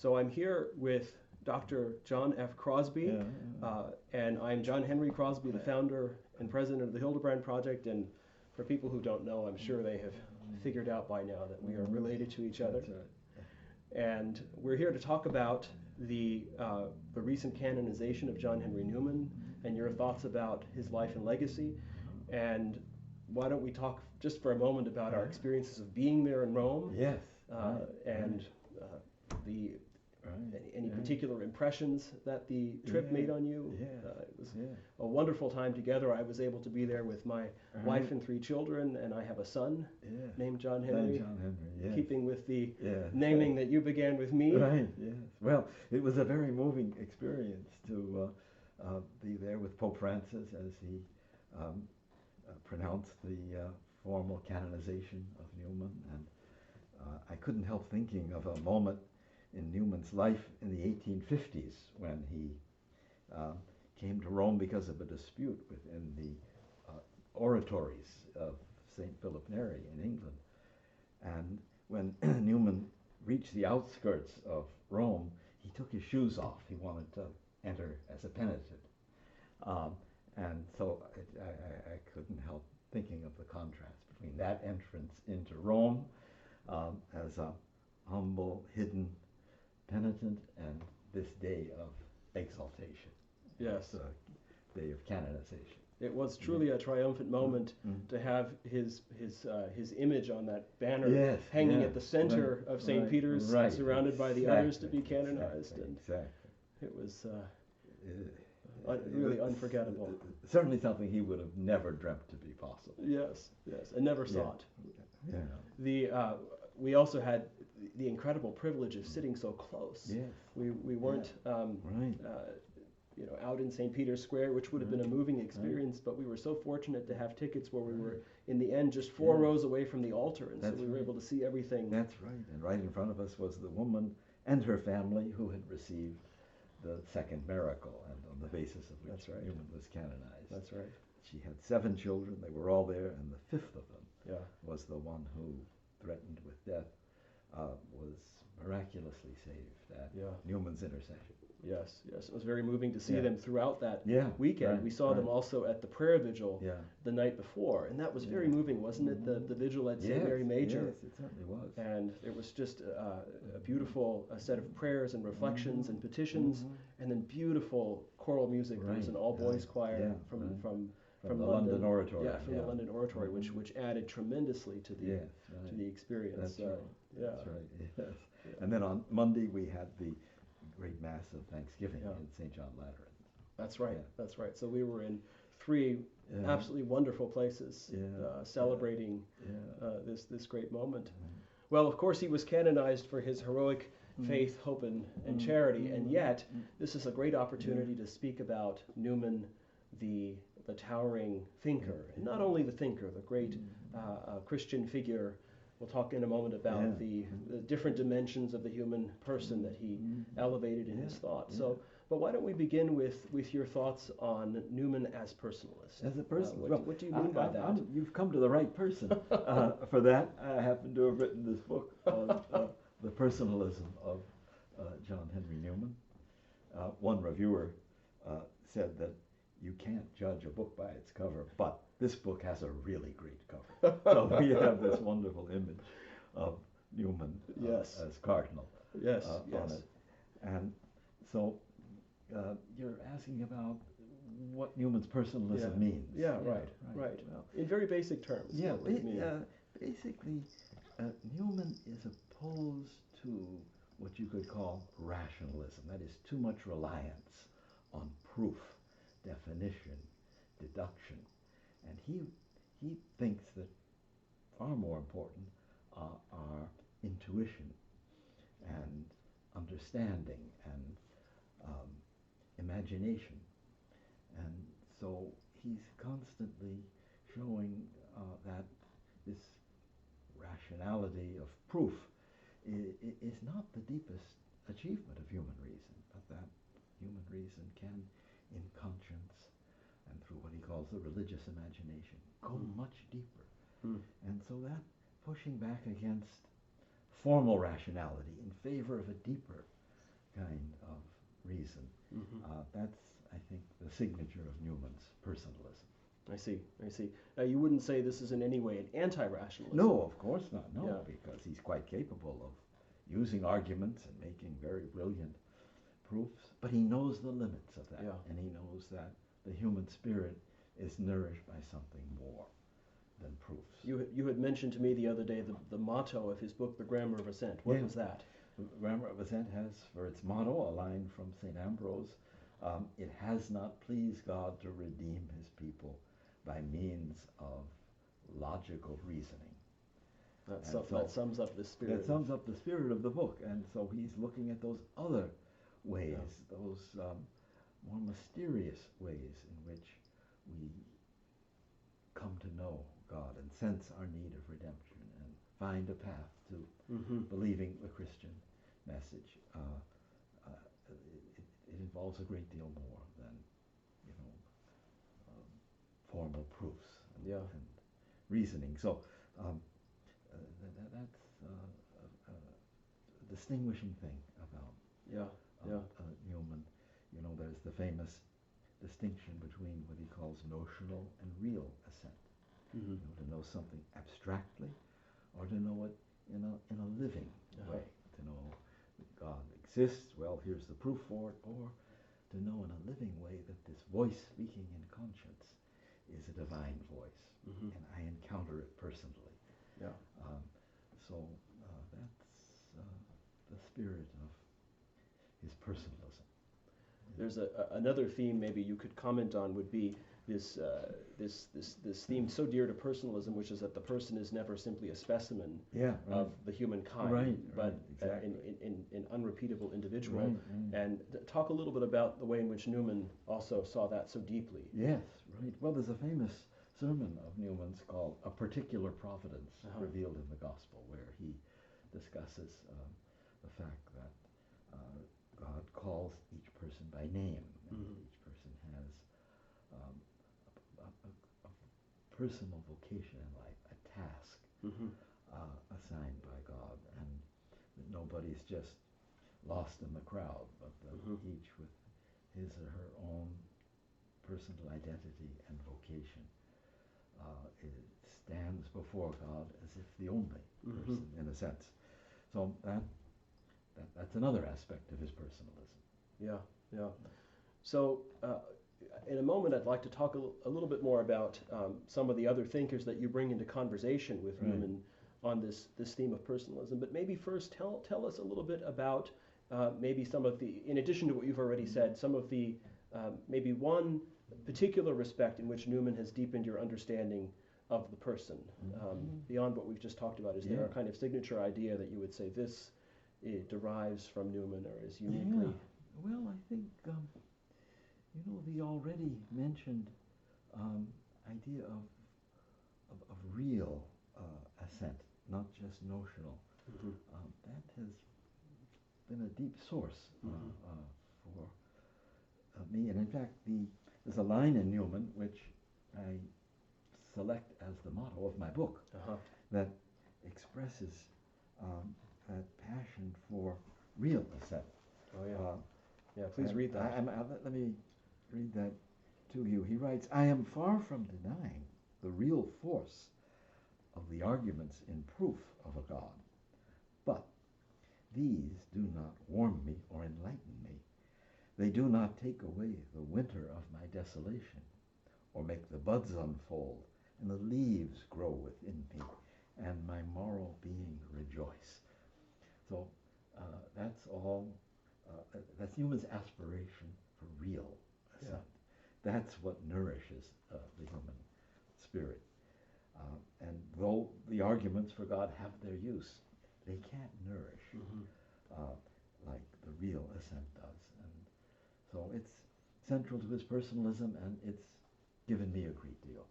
So I'm here with Dr. John F. Crosby, and I'm John Henry Crosby, the founder and president of the Hildebrand Project. And for people who don't know, I'm sure they have figured out by now that we are related to each other. That's right. And we're here to talk about the recent canonization of John Henry Newman and your thoughts about his life and legacy. And why don't we talk just for a moment about our experiences of being there in Rome? Yes. And the any particular impressions that the trip made on you? It was a wonderful time together. I was able to be there with my wife and 3 children, and I have a son named John Henry. Keeping with the naming that you began with me. Right, yes. Well, it was a very moving experience to be there with Pope Francis as he pronounced the formal canonization of Newman. And I couldn't help thinking of a moment in Newman's life in the 1850s when he came to Rome because of a dispute within the oratories of St. Philip Neri in England. And when Newman reached the outskirts of Rome, he took his shoes off. He wanted to enter as a penitent. And so I couldn't help thinking of the contrast between that entrance into Rome as a humble, hidden penitent and this day of exaltation. Yes. Day of canonization. It was truly a triumphant moment to have his image on that banner hanging at the center of St. Peter's, surrounded by the others to be canonized. Exactly. It was really unforgettable. Certainly something he would have never dreamt to be possible. Yes, and never saw it. Yeah. We also had the incredible privilege of sitting so close. Yes. We weren't out in St. Peter's Square, which would have been a moving experience, but we were so fortunate to have tickets where we were in the end just 4 rows away from the altar, and so we were able to see everything. That's right. And right in front of us was the woman and her family who had received the second miracle, and on the basis of which Newman was canonized. That's right. She had 7 children. They were all there, and the 5th of them was the one who, threatened with death, was miraculously saved at Newman's intercession. Yes. It was very moving to see them throughout that weekend. Right, we saw them also at the prayer vigil the night before, and that was very moving, wasn't it? The vigil at St. Mary Major. Yes, it certainly was. And it was just a beautiful set of prayers and reflections and petitions, and then beautiful choral music. There was an all-boys choir from the London Oratory. From the London Oratory, which added tremendously to the experience. That's right. Yes. And then on Monday we had the great Mass of Thanksgiving in St. John Lateran. That's right. So we were in 3 absolutely wonderful places celebrating this great moment. Well, of course, he was canonized for his heroic faith, hope, and charity, and yet this is a great opportunity to speak about Newman, the towering thinker, and not only the thinker, the great Christian figure. We'll talk in a moment about the different dimensions of the human person that he elevated in his thought. So, but why don't we begin with your thoughts on Newman as personalist? As a person, what do you mean by that? You've come to the right person for that. I happen to have written this book on the personalism of John Henry Newman. One reviewer said that you can't judge a book by its cover, but this book has a really great cover. So we have this wonderful image of Newman as cardinal on it. And so you're asking about what Newman's personalism means. Right. Well, in very basic terms. Basically, Newman is opposed to what you could call rationalism. That is, too much reliance on proof, definition, deduction. And he thinks that far more important are intuition and understanding and imagination. And so he's constantly showing that this rationality of proof is not the deepest achievement of human reason, but that human reason can, in conscience and through what he calls the religious imagination, go much deeper. And so that pushing back against formal rationality in favor of a deeper kind of reason. Mm-hmm. That's, I think, the signature of Newman's personalism. I see, I see. Now, you wouldn't say this is in any way an anti-rationalism. No, of course not, no, Yeah. because he's quite capable of using arguments and making very brilliant proofs, but he knows the limits of that, Yeah. and he knows that the human spirit is nourished by something more than proofs. You had mentioned to me the other day the motto of his book, The Grammar of Assent. What Yeah. was that? The Grammar of Assent has for its motto a line from St. Ambrose, it has not pleased God to redeem his people by means of logical reasoning. That sums up the spirit. That sums up the spirit of the book, and so he's looking at those other ways, those more mysterious ways in which we come to know God and sense our need of redemption and find a path to believing the Christian message. It involves a great deal more than, formal proofs and reasoning. So that's a distinguishing thing about Newman. There's the famous distinction between what he calls notional and real assent. To know something abstractly, or to know it in a living way. To know that God exists, well, here's the proof for it, or to know in a living way that this voice speaking in conscience is a divine voice, and I encounter it personally. Yeah. So that's the spirit of his personalism. There's another theme maybe you could comment on would be this theme so dear to personalism, which is that the person is never simply a specimen of the human kind, but exactly. an unrepeatable individual. Right. And talk a little bit about the way in which Newman also saw that so deeply. Yes, right. Well, there's a famous sermon of Newman's called A Particular Providence Revealed in the Gospel, where he discusses the fact that God calls each person by name, and each person has a personal vocation in life, a task assigned by God, and that nobody's just lost in the crowd, but that each with his or her own personal identity and vocation stands before God as if the only person, in a sense. So that's another aspect of his personalism. Yeah. So in a moment, I'd like to talk a little bit more about some of the other thinkers that you bring into conversation with Newman on this theme of personalism. But maybe first tell us a little bit about maybe some of the, in addition to what you've already said, some of the, maybe one particular respect in which Newman has deepened your understanding of the person, beyond what we've just talked about. Is there a kind of signature idea that you would say this derives from Newman or is uniquely? Yeah. Well, I think, the already mentioned idea of real assent, not just notional, that has been a deep source for me. And in fact, there's a line in Newman which I select as the motto of my book that expresses that passion for real assent. Please read that. Let me read that to you. He writes, I am far from denying the real force of the arguments in proof of a God, but these do not warm me or enlighten me. They do not take away the winter of my desolation, or make the buds unfold and the leaves grow within me, and my moral being rejoice. So that's all. That's Newman's aspiration for real assent. That's what nourishes the human spirit. And though the arguments for God have their use, they can't nourish like the real assent does. And so it's central to his personalism, and it's given me a great deal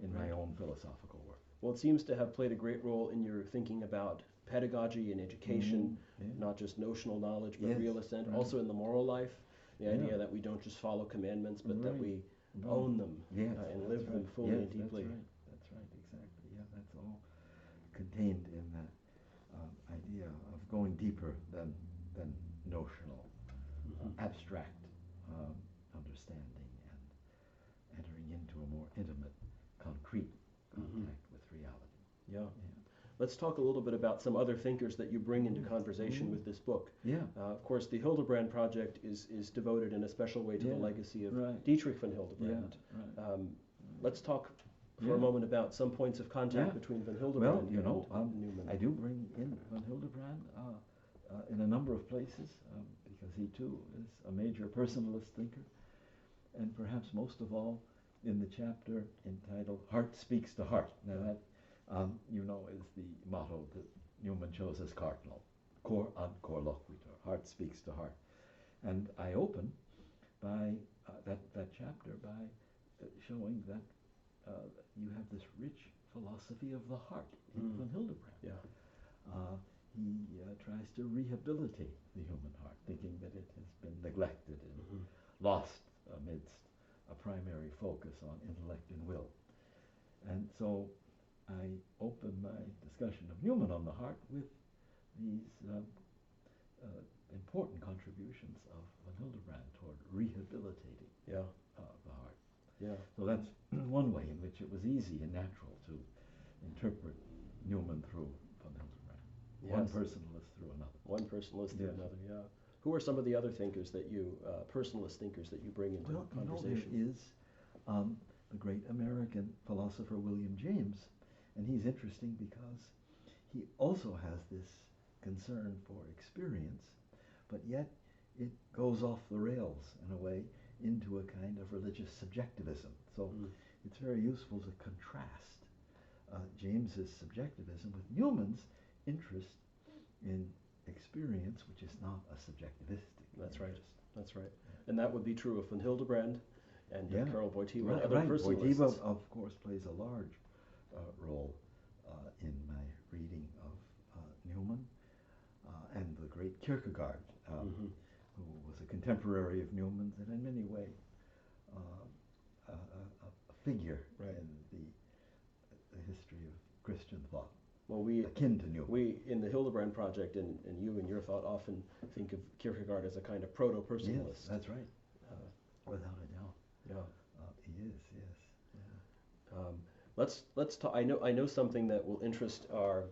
in my own philosophical work. Well, it seems to have played a great role in your thinking about pedagogy and education, not just notional knowledge, but real assent. Also in the moral life, the idea that we don't just follow commandments, but that we own them and live them fully and deeply. That's right, exactly. Yeah, that's all contained in that idea of going deeper than notional intimate, concrete contact with reality. Yeah. Let's talk a little bit about some other thinkers that you bring into conversation with this book. Of course, the Hildebrand Project is devoted in a special way to the legacy of Dietrich von Hildebrand. Let's talk for a moment about some points of contact between von Hildebrand and Newman. I do bring in von Hildebrand in a number of places because he too is a major personalist thinker, and perhaps most of all in the chapter entitled "Heart Speaks to Heart." Now that is the motto that Newman chose as cardinal, cor ad cor loquitur, heart speaks to heart. And I open by that chapter by showing that you have this rich philosophy of the heart in von Hildebrand. He tries to rehabilitate the human heart, thinking that it has been neglected and lost amidst a primary focus on intellect and will. And so I open my discussion of Newman on the heart with these important contributions of von Hildebrand toward rehabilitating the heart. So that's one way in which it was easy and natural to interpret Newman through von Hildebrand. One personalist through another. One personalist through another, Who are some of the other thinkers that you, personalist thinkers that you bring into the conversation? There is the great American philosopher William James. And he's interesting because he also has this concern for experience, but yet it goes off the rails in a way into a kind of religious subjectivism. So it's very useful to contrast James's subjectivism with Newman's interest in experience, which is not a subjectivistic That's interest. That's right. And that would be true of von Hildebrand and Karl Wojtyla and other right. personalists. Wojtyla, of course, plays a large role in my reading of Newman, and the great Kierkegaard, who was a contemporary of Newman's and in many ways a figure in the history of Christian thought. Well, we akin to Newman. We in the Hildebrand Project and you in your thought often think of Kierkegaard as a kind of proto-personalist. Yes, that's right. Without a doubt. He is. Let's talk. I know something that will interest our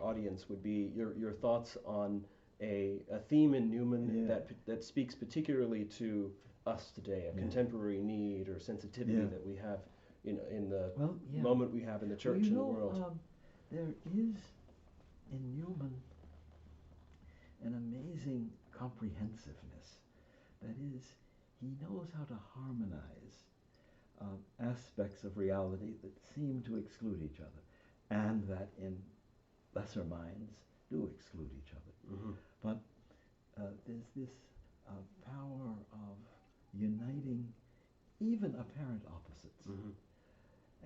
audience would be your thoughts on a theme in Newman that speaks particularly to us today, a contemporary need or sensitivity that we have in the moment we have in the church and the world. There is in Newman an amazing comprehensiveness. That is, he knows how to harmonize aspects of reality that seem to exclude each other, and that in lesser minds do exclude each other. But there's this power of uniting even apparent opposites,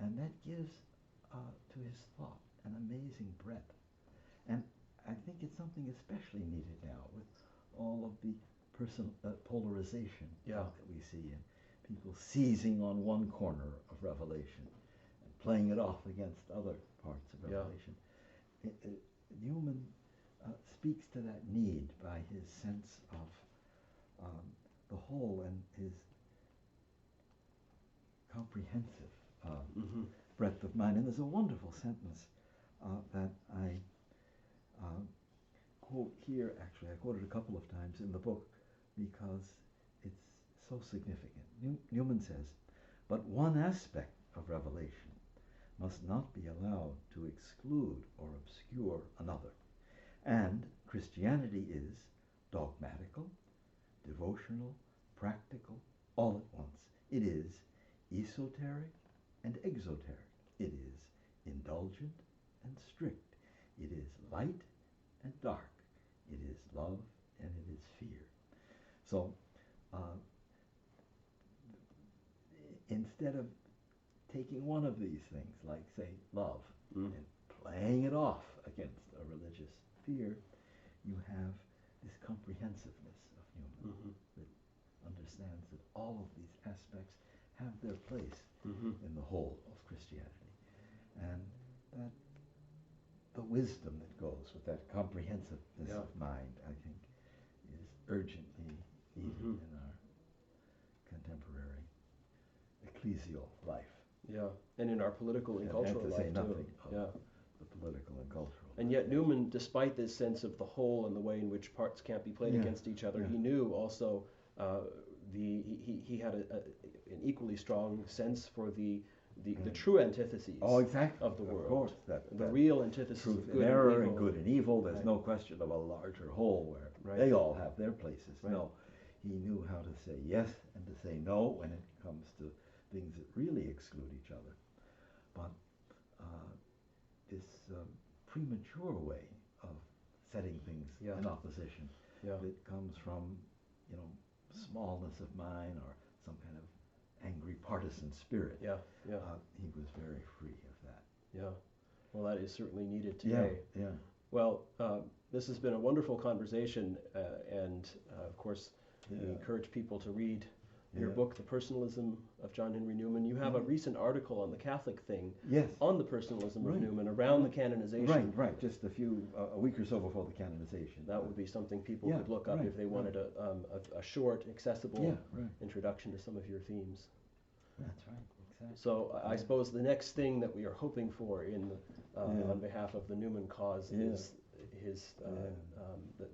and that gives to his thought an amazing breadth. And I think it's something especially needed now with all of the polarization that we see in people seizing on one corner of Revelation and playing it off against other parts of Revelation. Newman speaks to that need by his sense of the whole and his comprehensive breadth of mind. And there's a wonderful sentence that I quote here. Actually, I quote it a couple of times in the book because it's so significant. Newman says, "But one aspect of Revelation must not be allowed to exclude or obscure another. And Christianity is dogmatical, devotional, practical, all at once. It is esoteric and exoteric. It is indulgent and strict. It is light and dark. It is love and it is fear." So instead of taking one of these things, like, say, love, and playing it off against a religious fear, you have this comprehensiveness of Newman that understands that all of these aspects have their place in the whole of Christianity. And that the wisdom that goes with that comprehensiveness of mind, I think, is urgently needed in our contemporary ecclesial life. Yeah, and in our political and and cultural to life say nothing too. of Yeah. the political and cultural. And yet Newman, despite this sense of the whole and the way in which parts can't be played Yeah. against each other, Yeah. he knew also he had an equally strong sense for the true antitheses Oh, exactly. of the world. Of course, The real antithesis truth of and good error and and evil. good and evil. There's Right. no question of a larger whole where Right. they all have their places. Right. No, he knew how to say yes and to say no when it comes to things that really exclude each other. But this premature way of setting things Yeah. in opposition Yeah. that comes from, smallness of mind or some kind of angry partisan spirit. Yeah. Yeah. He was very free of that. Yeah. Well, that is certainly needed today. Yeah. Well, this has been a wonderful conversation, and of course, we Yeah. encourage people to read your Yeah. book, The Personalism of John Henry Newman. You have a recent article on the Catholic thing Yes. on the personalism of Right. Newman around the canonization. Right. Just a week or so before the canonization. That would be something people Yeah, could look up right, if they wanted a short, accessible Yeah, right. introduction to some of your themes. That's right. Exactly. So I suppose the next thing that we are hoping for Yeah. on behalf of the Newman cause Yeah. is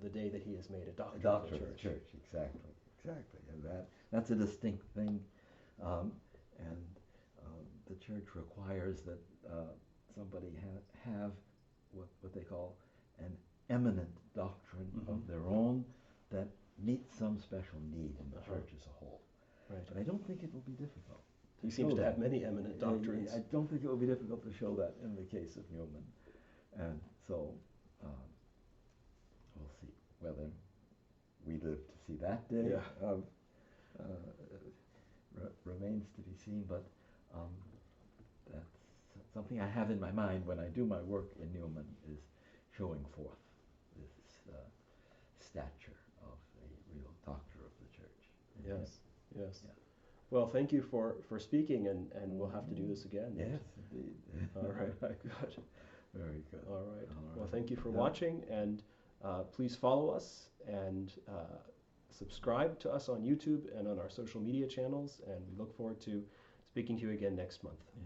the day that he has made a A doctor, doctor of of the the church. church. Exactly. And that's a distinct thing, and the church requires that somebody have what they call an eminent doctrine of Mhm. their own that meets some special need in the Uh-huh. church as a whole. Right. But I don't think it will be difficult. He seems show to that. have many eminent doctrines. I don't think it will be difficult to show that in the case of Newman. And so we'll see whether we live to see that day. Yeah. Remains to be seen, but that's something I have in my mind when I do my work in Newman, is showing forth this stature of a real doctor of the church. Yes. Yes. Yeah. Well, thank you for speaking, and we'll have to do this again. Yes, indeed. All right. Good. Very good. All right. All Well, right. thank you for Yeah. watching, and please follow us and subscribe to us on YouTube and on our social media channels, and we look forward to speaking to you again next month. Yeah.